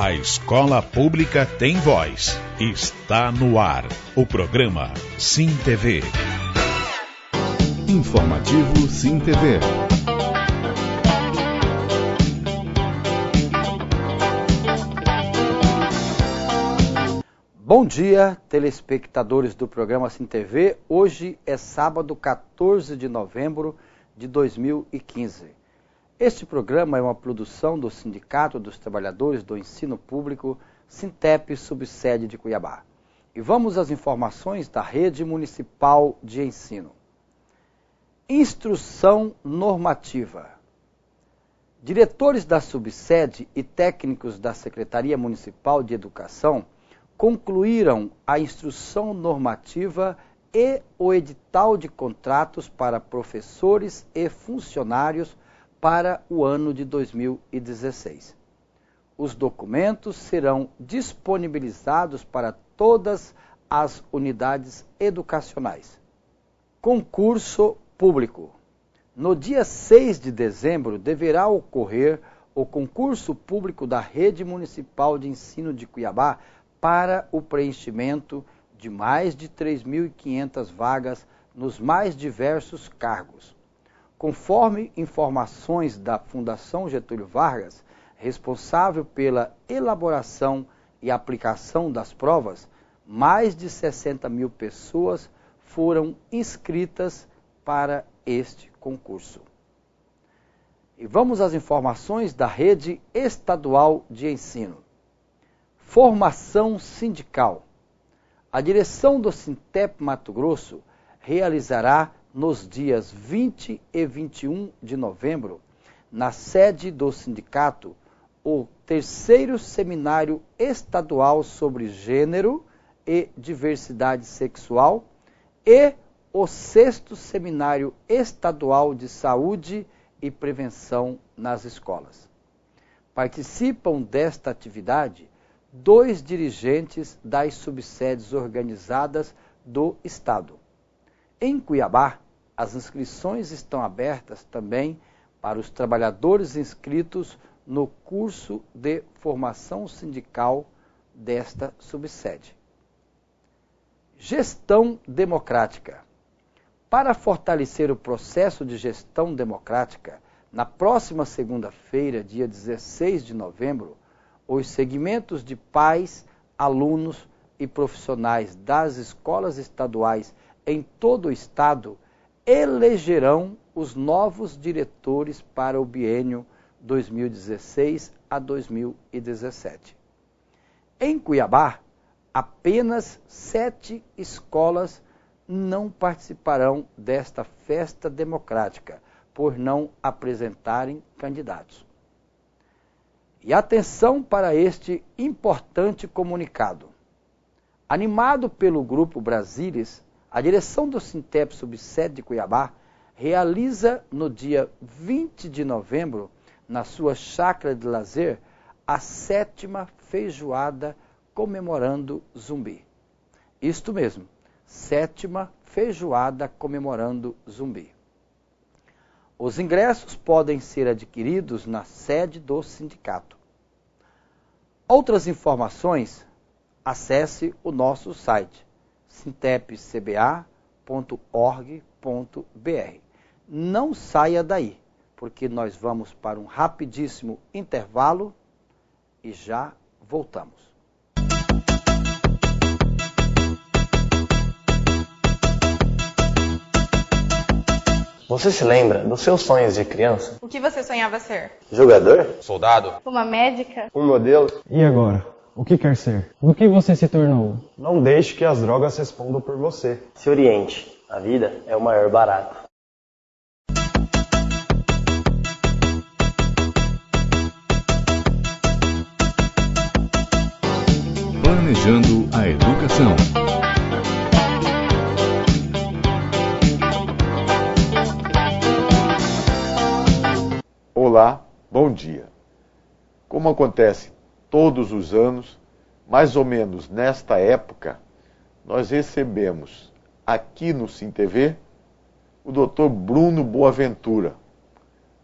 A escola pública tem voz. Está no ar o programa Sim TV. Informativo Sim TV. Bom dia, telespectadores do programa Sim TV. Hoje é sábado, 14 de novembro de 2015. Este programa é uma produção do Sindicato dos Trabalhadores do Ensino Público, Sintep, subsede de Cuiabá. E vamos às informações da Rede Municipal de Ensino. Instrução normativa. Diretores da subsede e técnicos da Secretaria Municipal de Educação concluíram a instrução normativa e o edital de contratos para professores e funcionários para o ano de 2016. Os documentos serão disponibilizados para todas as unidades educacionais. Concurso público. No dia 6 de dezembro deverá ocorrer o concurso público da Rede Municipal de Ensino de Cuiabá para o preenchimento de mais de 3.500 vagas nos mais diversos cargos. Conforme informações da Fundação Getúlio Vargas, responsável pela elaboração e aplicação das provas, mais de 60 mil pessoas foram inscritas para este concurso. E vamos às informações da Rede Estadual de Ensino. Formação sindical. A direção do Sintep Mato Grosso realizará nos dias 20 e 21 de novembro, na sede do sindicato, o 3º Seminário Estadual sobre Gênero e Diversidade Sexual e o 6º Seminário Estadual de Saúde e Prevenção nas Escolas. Participam desta atividade 2 dirigentes das subsedes organizadas do Estado. Em Cuiabá, as inscrições estão abertas também para os trabalhadores inscritos no curso de formação sindical desta subsede. Gestão democrática. Para fortalecer o processo de gestão democrática, na próxima segunda-feira, dia 16 de novembro, os segmentos de pais, alunos e profissionais das escolas estaduais em todo o estado elegerão os novos diretores para o biênio 2016 a 2017. Em Cuiabá, apenas 7 escolas não participarão desta festa democrática, por não apresentarem candidatos. E atenção para este importante comunicado. Animado pelo Grupo Brasílias, a direção do Sintep subsede de Cuiabá realiza no dia 20 de novembro, na sua chácara de lazer, a 7ª feijoada comemorando Zumbi. Isto mesmo, 7ª feijoada comemorando Zumbi. Os ingressos podem ser adquiridos na sede do sindicato. Outras informações, acesse o nosso site sintepcba.org.br. Não saia daí, porque nós vamos para um rapidíssimo intervalo e já voltamos. Você se lembra dos seus sonhos de criança? O que você sonhava ser? Jogador? Soldado? Uma médica? Um modelo? E agora? O que quer ser? Do que você se tornou? Não deixe que as drogas respondam por você. Se oriente. A vida é o maior barato. Planejando a educação. Olá, bom dia. Como acontece todos os anos, mais ou menos nesta época, nós recebemos aqui no Sim TV o Dr. Bruno Boaventura,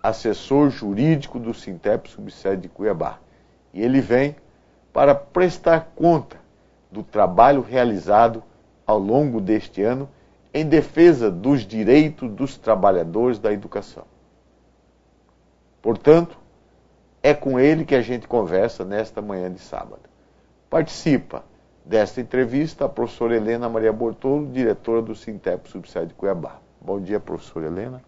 assessor jurídico do Sintep subsede de Cuiabá. E ele vem para prestar conta do trabalho realizado ao longo deste ano em defesa dos direitos dos trabalhadores da educação. Portanto, é com ele que a gente conversa nesta manhã de sábado. Participa desta entrevista a professora Helena Maria Bortolo, diretora do Sintep Subsede de Cuiabá. Bom dia, professora Helena.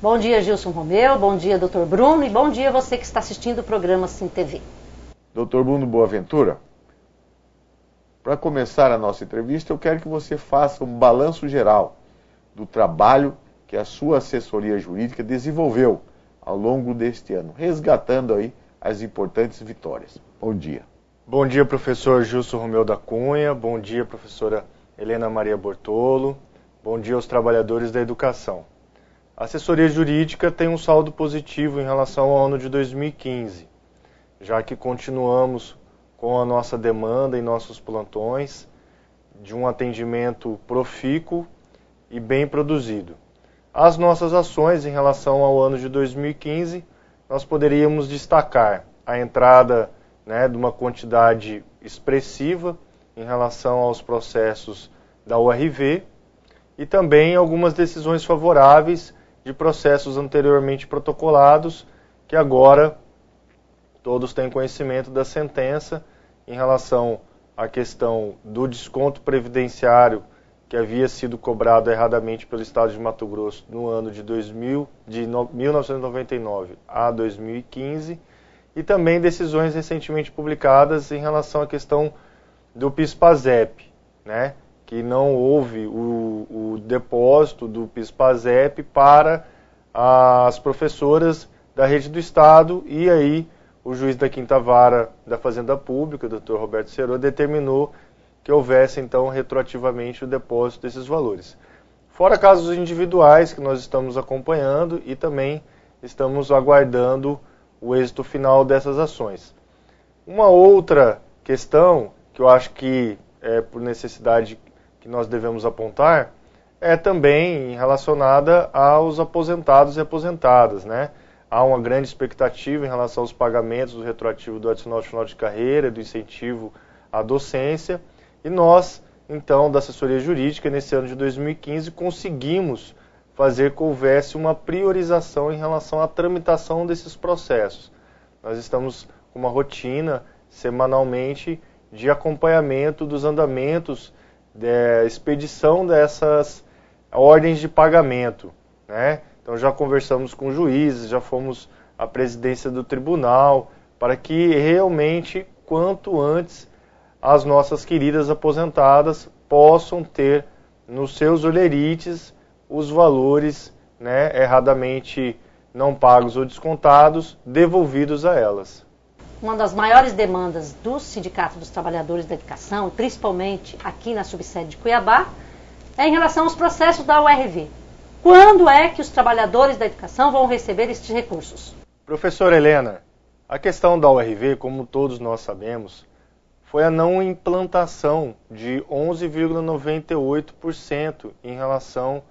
Bom dia, Gilson Romeu, bom dia, doutor Bruno, e bom dia você que está assistindo o programa Sim TV. Doutor Bruno Boaventura, para começar a nossa entrevista, eu quero que você faça um balanço geral do trabalho que a sua assessoria jurídica desenvolveu ao longo deste ano, resgatando aí as importantes vitórias. Bom dia. Bom dia, professor Gilson Romeu da Cunha, bom dia, professora Helena Maria Bortolo, bom dia aos trabalhadores da educação. A assessoria jurídica tem um saldo positivo em relação ao ano de 2015, já que continuamos com a nossa demanda em nossos plantões de um atendimento profícuo e bem produzido. As nossas ações em relação ao ano de 2015, nós poderíamos destacar a entrada, de uma quantidade expressiva em relação aos processos da URV e também algumas decisões favoráveis de processos anteriormente protocolados, que agora todos têm conhecimento da sentença em relação à questão do desconto previdenciário que havia sido cobrado erradamente pelo Estado de Mato Grosso no ano de 1999 a 2015, e também decisões recentemente publicadas em relação à questão do PIS/PASEP, que não houve o depósito do PIS/PASEP para as professoras da rede do Estado, e aí o juiz da Quinta Vara da Fazenda Pública, o Dr. Roberto Serô, determinou que houvesse então retroativamente o depósito desses valores. Fora casos individuais que nós estamos acompanhando e também estamos aguardando o êxito final dessas ações. Uma outra questão que eu acho que é por necessidade que nós devemos apontar é também relacionada aos aposentados e aposentadas, Há uma grande expectativa em relação aos pagamentos do retroativo do adicional de final de carreira, do incentivo à docência, e nós, então, da assessoria jurídica, nesse ano de 2015, conseguimos fazer que houvesse uma priorização em relação à tramitação desses processos. Nós estamos com uma rotina, semanalmente, de acompanhamento dos andamentos, da expedição dessas ordens de pagamento, Então já conversamos com juízes, já fomos à presidência do tribunal, para que realmente, quanto antes, as nossas queridas aposentadas possam ter nos seus olerites os valores erradamente não pagos ou descontados devolvidos a elas. Uma das maiores demandas do Sindicato dos Trabalhadores da Educação, principalmente aqui na subsede de Cuiabá, é em relação aos processos da URV. Quando é que os trabalhadores da educação vão receber estes recursos? Professora Helena, a questão da URV, como todos nós sabemos, foi a não implantação de 11,98% em relação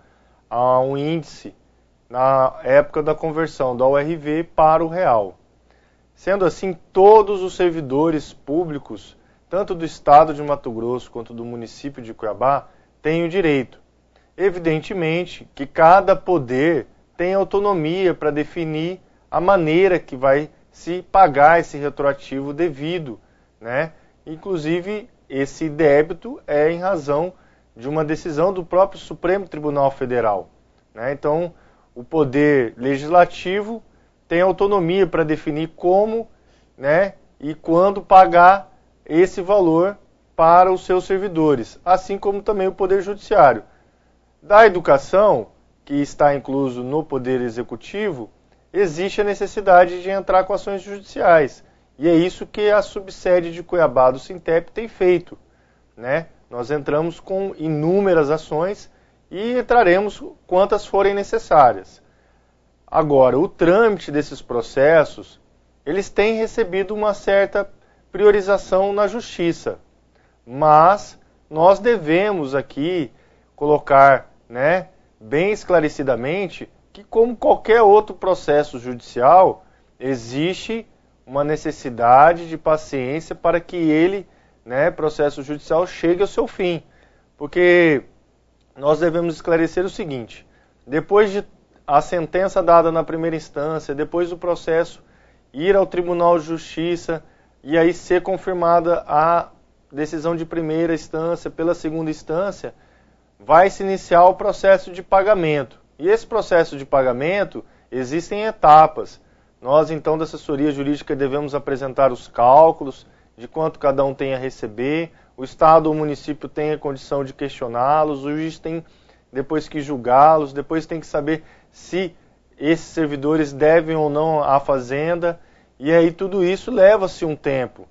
a um índice na época da conversão da URV para o real. Sendo assim, todos os servidores públicos, tanto do Estado de Mato Grosso quanto do município de Cuiabá, têm o direito. Evidentemente que cada poder tem autonomia para definir a maneira que vai se pagar esse retroativo devido, Inclusive, esse débito é em razão de uma decisão do próprio Supremo Tribunal Federal, Então, o poder legislativo tem autonomia para definir como, e quando pagar esse valor para os seus servidores, assim como também o poder judiciário. Da educação, que está incluso no Poder Executivo, existe a necessidade de entrar com ações judiciais. E é isso que a subsede de Cuiabá do Sintep tem feito. Nós entramos com inúmeras ações e entraremos quantas forem necessárias. Agora, o trâmite desses processos, eles têm recebido uma certa priorização na Justiça. Mas nós devemos aqui colocar, bem esclarecidamente, que como qualquer outro processo judicial, existe uma necessidade de paciência para que ele, né, processo judicial, chegue ao seu fim. Porque nós devemos esclarecer o seguinte: depois de a sentença dada na primeira instância, depois do processo ir ao Tribunal de Justiça e aí ser confirmada a decisão de primeira instância pela segunda instância, vai se iniciar o processo de pagamento. E esse processo de pagamento existem etapas. Nós, então, da assessoria jurídica, devemos apresentar os cálculos de quanto cada um tem a receber, o Estado ou o município tem a condição de questioná-los, o juiz tem depois que julgá-los, depois tem que saber se esses servidores devem ou não à fazenda, e aí tudo isso leva-se um tempo.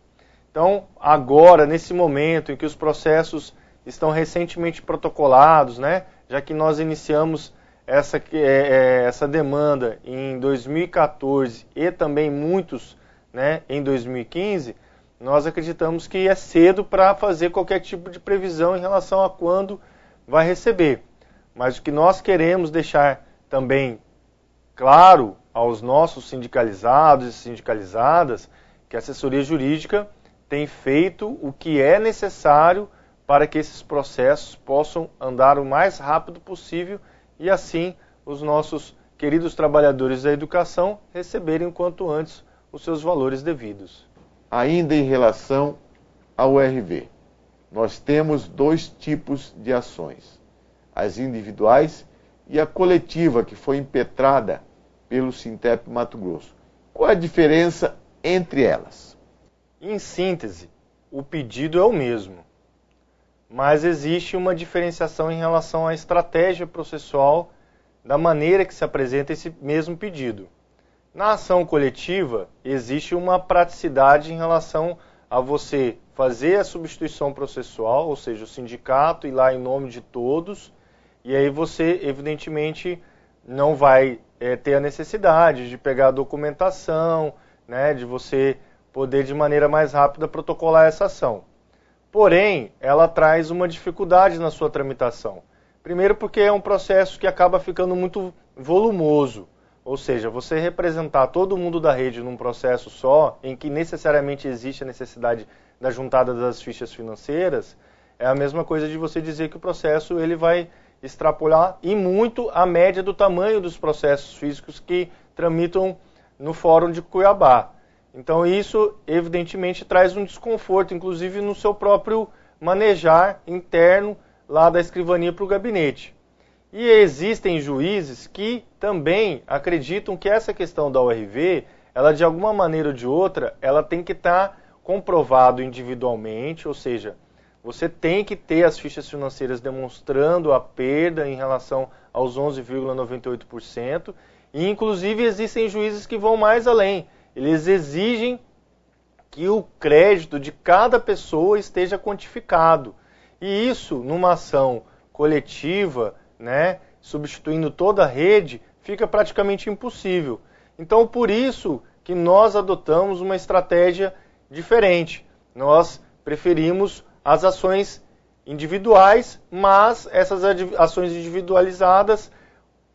Então, agora, nesse momento em que os processos estão recentemente protocolados, né, já que nós iniciamos essa demanda em 2014 e também muitos, né, em 2015, nós acreditamos que é cedo para fazer qualquer tipo de previsão em relação a quando vai receber. Mas o que nós queremos deixar também claro aos nossos sindicalizados e sindicalizadas, que a assessoria jurídica tem feito o que é necessário para que esses processos possam andar o mais rápido possível e assim os nossos queridos trabalhadores da educação receberem o quanto antes os seus valores devidos. Ainda em relação ao RV, nós temos 2 tipos de ações: as individuais e a coletiva, que foi impetrada pelo Sintep Mato Grosso. Qual a diferença entre elas? Em síntese, o pedido é o mesmo, mas existe uma diferenciação em relação à estratégia processual da maneira que se apresenta esse mesmo pedido. Na ação coletiva, existe uma praticidade em relação a você fazer a substituição processual, ou seja, o sindicato ir lá em nome de todos, e aí você, evidentemente, não vai ter a necessidade de pegar a documentação, né, de você poder de maneira mais rápida protocolar essa ação. Porém, ela traz uma dificuldade na sua tramitação. Primeiro porque é um processo que acaba ficando muito volumoso, ou seja, você representar todo mundo da rede num processo só, em que necessariamente existe a necessidade da juntada das fichas financeiras, é a mesma coisa de você dizer que o processo ele vai extrapolar e muito a média do tamanho dos processos físicos que tramitam no Fórum de Cuiabá. Então isso, evidentemente, traz um desconforto, inclusive no seu próprio manejar interno lá da escrivania para o gabinete. E existem juízes que também acreditam que essa questão da ORV, ela de alguma maneira ou de outra, ela tem que estar comprovado individualmente, ou seja, você tem que ter as fichas financeiras demonstrando a perda em relação aos 11,98%, e inclusive existem juízes que vão mais além. Eles exigem que o crédito de cada pessoa esteja quantificado. E isso, numa ação coletiva, né, substituindo toda a rede, fica praticamente impossível. Então, por isso que nós adotamos uma estratégia diferente. Nós preferimos as ações individuais, mas essas ações individualizadas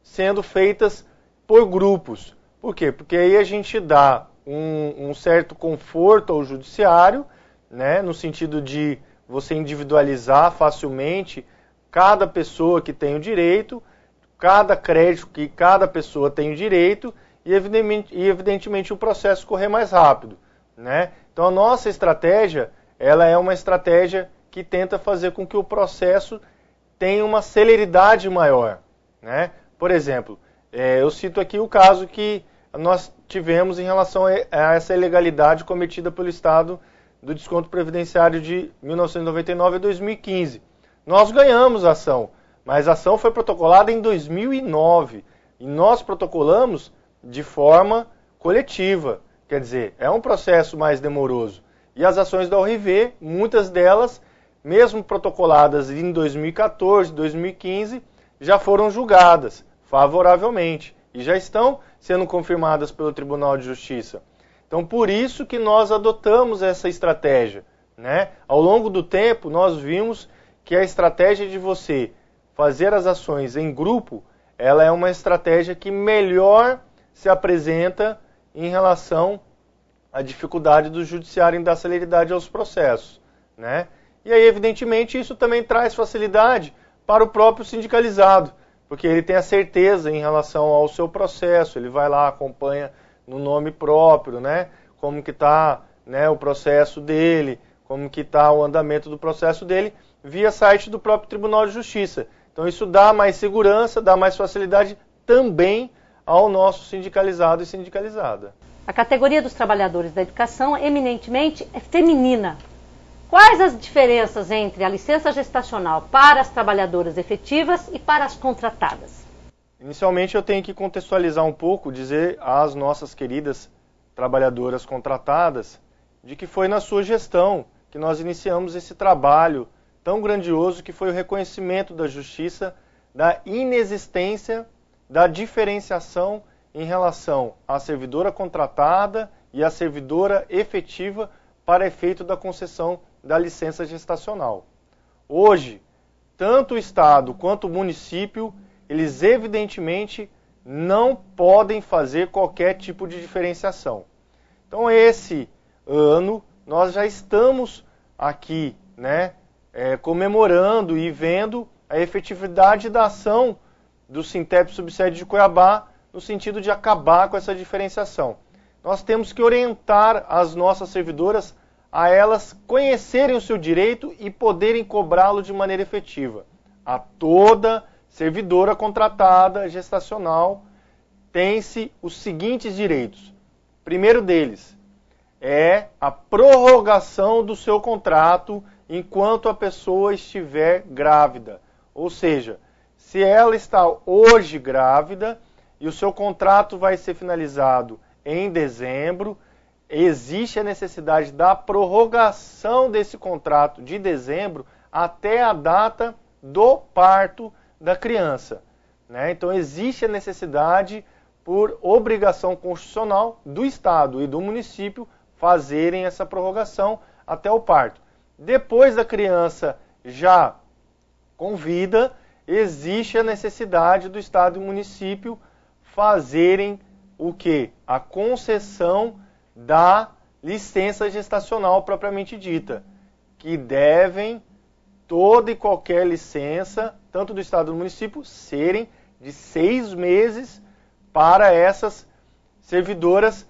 sendo feitas por grupos. Por quê? Porque aí a gente dá um certo conforto ao judiciário, né, no sentido de você individualizar facilmente cada pessoa que tem o direito, cada crédito que cada pessoa tem o direito e evidentemente o processo correr mais rápido, né? Então a nossa estratégia, ela é uma estratégia que tenta fazer com que o processo tenha uma celeridade maior, né? Por exemplo, eu cito aqui o caso que nós tivemos em relação a essa ilegalidade cometida pelo Estado do desconto previdenciário de 1999 a 2015. Nós ganhamos a ação, mas a ação foi protocolada em 2009 e nós protocolamos de forma coletiva, quer dizer, é um processo mais demoroso. E as ações da ORV, muitas delas, mesmo protocoladas em 2014, 2015, já foram julgadas favoravelmente e já estão sendo confirmadas pelo Tribunal de Justiça. Então, por isso que nós adotamos essa estratégia, né? Ao longo do tempo, nós vimos que a estratégia de você fazer as ações em grupo, ela é uma estratégia que melhor se apresenta em relação a dificuldade do judiciário em dar celeridade aos processos, né? E aí, evidentemente, isso também traz facilidade para o próprio sindicalizado, porque ele tem a certeza em relação ao seu processo, ele vai lá, acompanha no nome próprio, né? Como que está, né, o processo dele, como que está o andamento do processo dele, via site do próprio Tribunal de Justiça. Então isso dá mais segurança, dá mais facilidade também ao nosso sindicalizado e sindicalizada. A categoria dos trabalhadores da educação eminentemente é feminina. Quais as diferenças entre a licença gestacional para as trabalhadoras efetivas e para as contratadas? Inicialmente eu tenho que contextualizar um pouco, dizer às nossas queridas trabalhadoras contratadas de que foi na sua gestão que nós iniciamos esse trabalho tão grandioso que foi o reconhecimento da Justiça da inexistência da diferenciação em relação à servidora contratada e à servidora efetiva para efeito da concessão da licença gestacional. Hoje, tanto o Estado quanto o município, eles evidentemente não podem fazer qualquer tipo de diferenciação. Então, esse ano, nós já estamos aqui, né, comemorando e vendo a efetividade da ação do Sintep Subsede de Cuiabá no sentido de acabar com essa diferenciação. Nós temos que orientar as nossas servidoras a elas conhecerem o seu direito e poderem cobrá-lo de maneira efetiva. A toda servidora contratada gestacional tem-se os seguintes direitos. O primeiro deles é a prorrogação do seu contrato enquanto a pessoa estiver grávida. Ou seja, se ela está hoje grávida e o seu contrato vai ser finalizado em dezembro, existe a necessidade da prorrogação desse contrato de dezembro até a data do parto da criança, né? Então existe a necessidade, por obrigação constitucional do Estado e do município, fazerem essa prorrogação até o parto. Depois da criança já com vida, existe a necessidade do Estado e do município fazerem o quê? A concessão da licença gestacional propriamente dita, que devem toda e qualquer licença, tanto do Estado e do município, serem de 6 meses para essas servidoras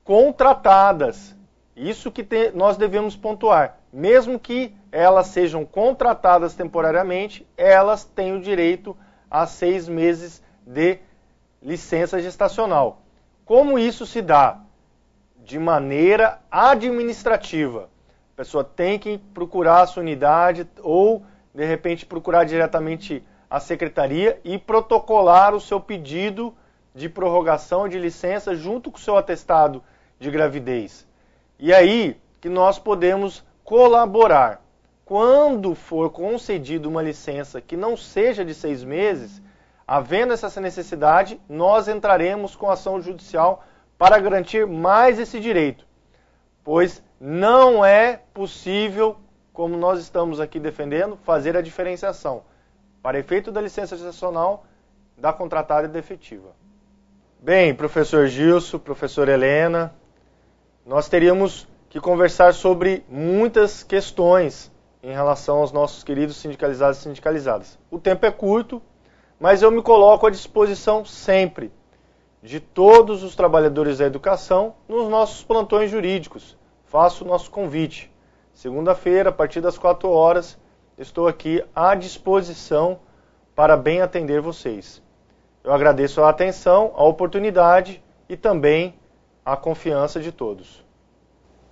contratadas. Isso que nós devemos pontuar. Mesmo que elas sejam contratadas temporariamente, elas têm o direito a 6 meses de licença gestacional. Como isso se dá? De maneira administrativa. A pessoa tem que procurar a sua unidade ou, de repente, procurar diretamente a secretaria e protocolar o seu pedido de prorrogação de licença junto com o seu atestado de gravidez. E aí que nós podemos colaborar. Quando for concedida uma licença que não seja de 6 meses, havendo essa necessidade, nós entraremos com ação judicial para garantir mais esse direito, pois não é possível, como nós estamos aqui defendendo, fazer a diferenciação para efeito da licença gestacional da contratada e da efetiva. Bem, professor Gilson, professora Helena, nós teríamos que conversar sobre muitas questões em relação aos nossos queridos sindicalizados e sindicalizadas. O tempo é curto, mas eu me coloco à disposição sempre de todos os trabalhadores da educação nos nossos plantões jurídicos. Faço o nosso convite. Segunda-feira, a partir das 4 horas, estou aqui à disposição para bem atender vocês. Eu agradeço a atenção, a oportunidade e também a confiança de todos.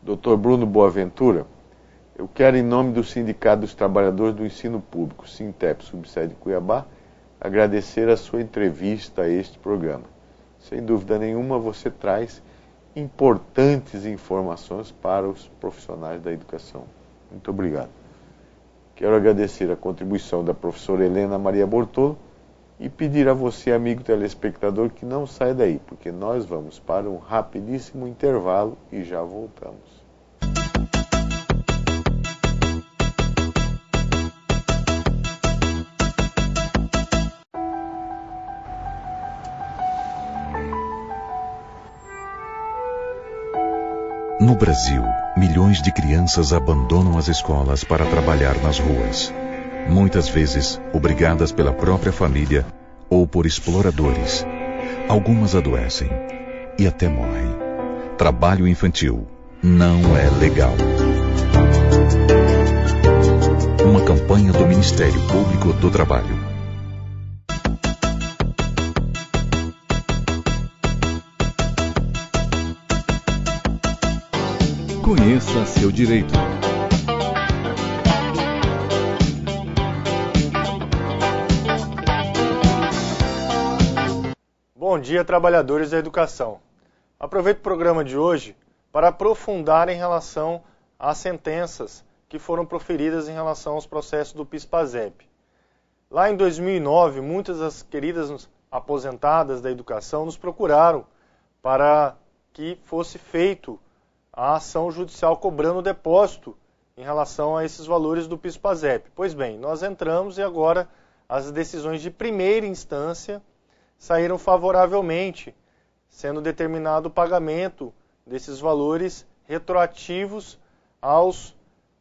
Dr. Bruno Boaventura, eu quero, em nome do Sindicato dos Trabalhadores do Ensino Público, Sintep Subsede Cuiabá, agradecer a sua entrevista a este programa. Sem dúvida nenhuma, você traz importantes informações para os profissionais da educação. Muito obrigado. Quero agradecer a contribuição da professora Helena Maria Bortolo e pedir a você, amigo telespectador, que não saia daí, porque nós vamos para um rapidíssimo intervalo e já voltamos. No Brasil, milhões de crianças abandonam as escolas para trabalhar nas ruas. Muitas vezes, obrigadas pela própria família ou por exploradores. Algumas adoecem e até morrem. Trabalho infantil não é legal. Uma campanha do Ministério Público do Trabalho. Conheça seu direito. Bom dia, trabalhadores da educação. Aproveito o programa de hoje para aprofundar em relação às sentenças que foram proferidas em relação aos processos do PIS/PASEP. Lá em 2009, muitas das queridas aposentadas da educação nos procuraram para que fosse feito a ação judicial cobrando o depósito em relação a esses valores do PIS/PASEP. Pois bem, nós entramos e agora as decisões de primeira instância saíram favoravelmente, sendo determinado o pagamento desses valores retroativos aos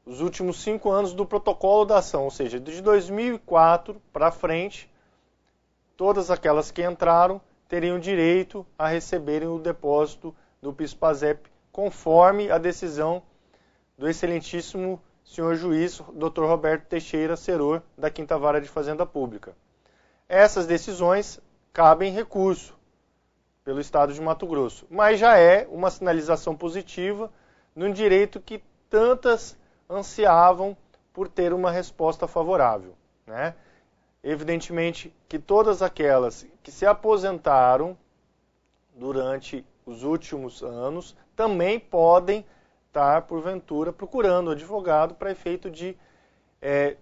últimos 5 anos do protocolo da ação, ou seja, de 2004 para frente, todas aquelas que entraram teriam direito a receberem o depósito do PIS/PASEP conforme a decisão do excelentíssimo senhor juiz, Dr. Roberto Teixeira Seror, da 5ª Vara de Fazenda Pública. Essas decisões cabem recurso pelo Estado de Mato Grosso, mas já é uma sinalização positiva num direito que tantas ansiavam por ter uma resposta favorável, né? Evidentemente que todas aquelas que se aposentaram durante os últimos anos também podem estar, porventura, procurando advogado para efeito de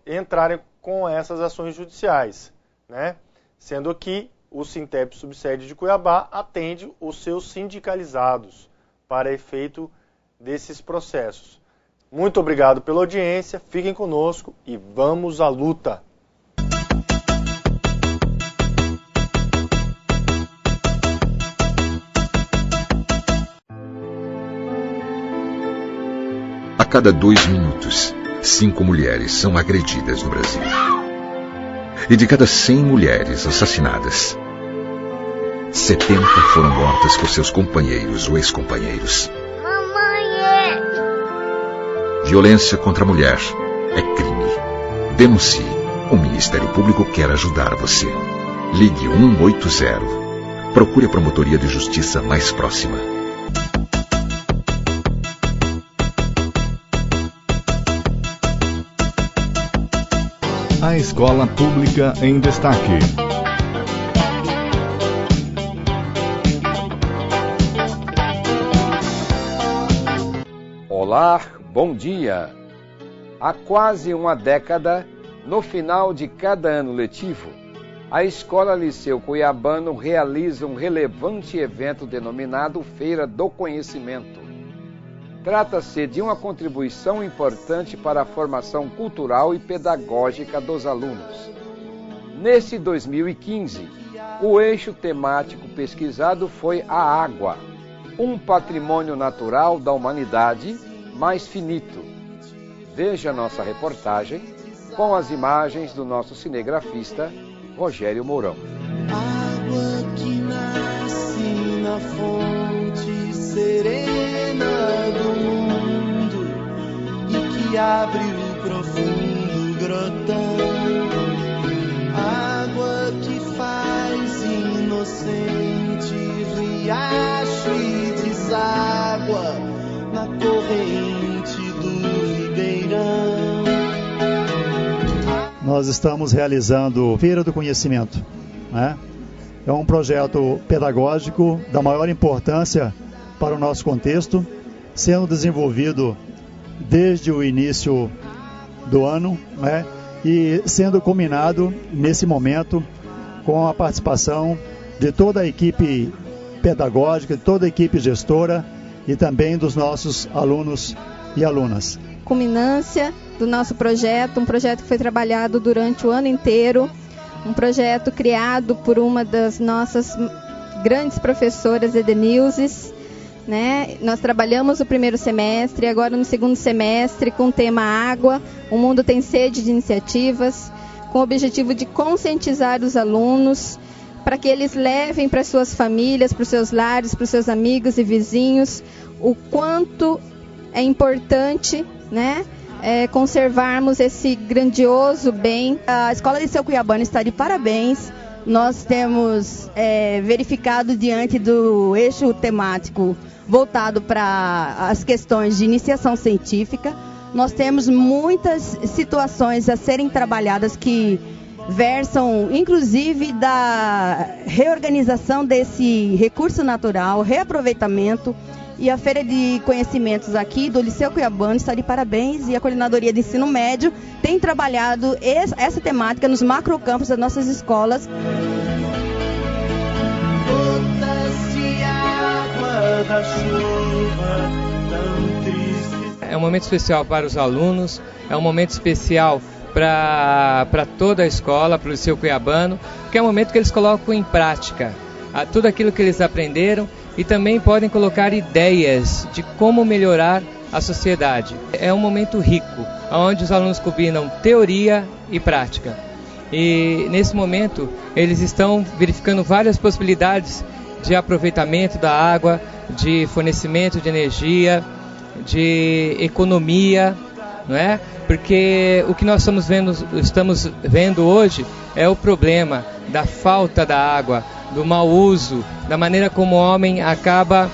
entrarem com essas ações judiciais, né? Sendo que o Sintep Subsede de Cuiabá atende os seus sindicalizados para efeito desses processos. Muito obrigado pela audiência, fiquem conosco e vamos à luta! A cada 2 minutos, 5 mulheres são agredidas no Brasil. E de cada 100 mulheres assassinadas, 70 foram mortas por seus companheiros ou ex-companheiros. Violência contra a mulher é crime. Denuncie. O Ministério Público quer ajudar você. Ligue 180. Procure a promotoria de justiça mais próxima. A escola pública em destaque. Olá, bom dia! Há quase uma década, no final de cada ano letivo, a Escola Liceu Cuiabano realiza um relevante evento denominado Feira do Conhecimento. Trata-se de uma contribuição importante para a formação cultural e pedagógica dos alunos. Nesse 2015, o eixo temático pesquisado foi a água, um patrimônio natural da humanidade mais finito. Veja nossa reportagem com as imagens do nosso cinegrafista Rogério Mourão. Água que nasce na fonte serena do mundo e que abre o profundo grotão. Água que faz inocente riacho e deságua na corrente do ribeirão. Nós estamos realizando Feira do Conhecimento, né? É um projeto pedagógico da maior importância para o nosso contexto, sendo desenvolvido desde o início do ano, né? E sendo culminado nesse momento com a participação de toda a equipe pedagógica, de toda a equipe gestora e também dos nossos alunos e alunas. Culminância do nosso projeto, um projeto que foi trabalhado durante o ano inteiro, um projeto criado por uma das nossas grandes professoras Edenilzes, né? Nós trabalhamos o primeiro semestre, agora no segundo semestre com o tema água. O mundo tem sede de iniciativas, com o objetivo de conscientizar os alunos para que eles levem para suas famílias, para os seus lares, para os seus amigos e vizinhos o quanto é importante, né, conservarmos esse grandioso bem. A Escola Liceu Cuiabano está de parabéns. Nós temos verificado diante do eixo temático voltado para as questões de iniciação científica. Nós temos muitas situações a serem trabalhadas que versam, inclusive, da reorganização desse recurso natural, reaproveitamento. E a Feira de Conhecimentos aqui do Liceu Cuiabano está de parabéns, e a Coordenadoria de Ensino Médio tem trabalhado essa temática nos macrocampos das nossas escolas. É um momento especial para os alunos, é um momento especial para toda a escola, para o Liceu Cuiabano, porque é um momento que eles colocam em prática tudo aquilo que eles aprenderam e também podem colocar ideias de como melhorar a sociedade. É um momento rico, onde os alunos combinam teoria e prática. E nesse momento eles estão verificando várias possibilidades de aproveitamento da água, de fornecimento de energia, de economia, não é? Porque o que nós estamos vendo hoje é o problema da falta da água, do mau uso, da maneira como o homem acaba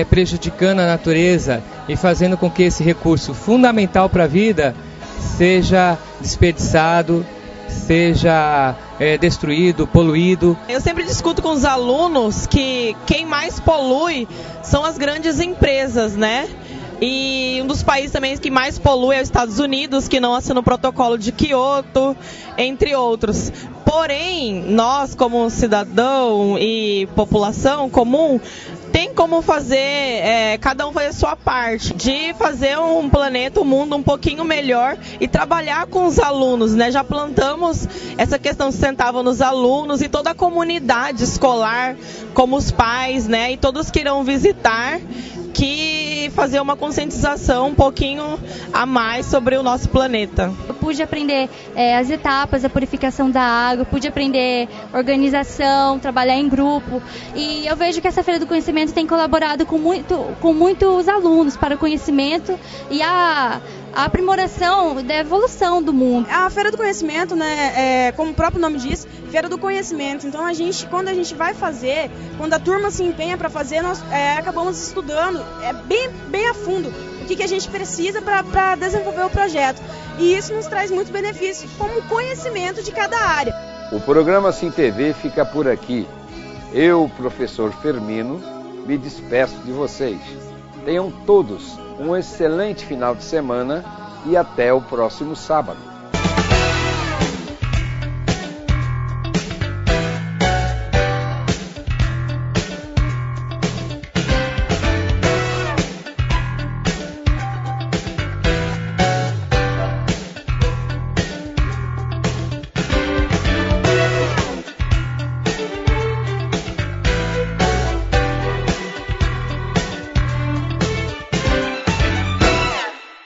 prejudicando a natureza e fazendo com que esse recurso fundamental para a vida seja desperdiçado, seja destruído, poluído. Eu sempre discuto com os alunos que quem mais polui são as grandes empresas, né? E um dos países também que mais polui é os Estados Unidos, que não assina o protocolo de Kyoto, entre outros. Porém, nós como cidadão e população comum, tem como fazer, cada um fazer a sua parte, de fazer um planeta, um mundo um pouquinho melhor e trabalhar com os alunos, né? Já plantamos essa questão sustentável nos alunos e toda a comunidade escolar, como os pais, né? E todos que irão visitar, que fazer uma conscientização um pouquinho a mais sobre o nosso planeta. Eu pude aprender as etapas da purificação da água, pude aprender organização, trabalhar em grupo, e eu vejo que essa Feira do Conhecimento tem colaborado com muitos alunos para o conhecimento e a aprimoração da evolução do mundo. A Feira do Conhecimento, né, como o próprio nome diz, Feira do Conhecimento. Então quando a gente vai fazer, quando a turma se empenha para fazer, nós acabamos estudando bem a fundo o que a gente precisa para desenvolver o projeto. E isso nos traz muitos benefícios, como o conhecimento de cada área. O programa Sim TV fica por aqui. Eu, professor Firmino, me despeço de vocês. Tenham todos um excelente final de semana e até o próximo sábado.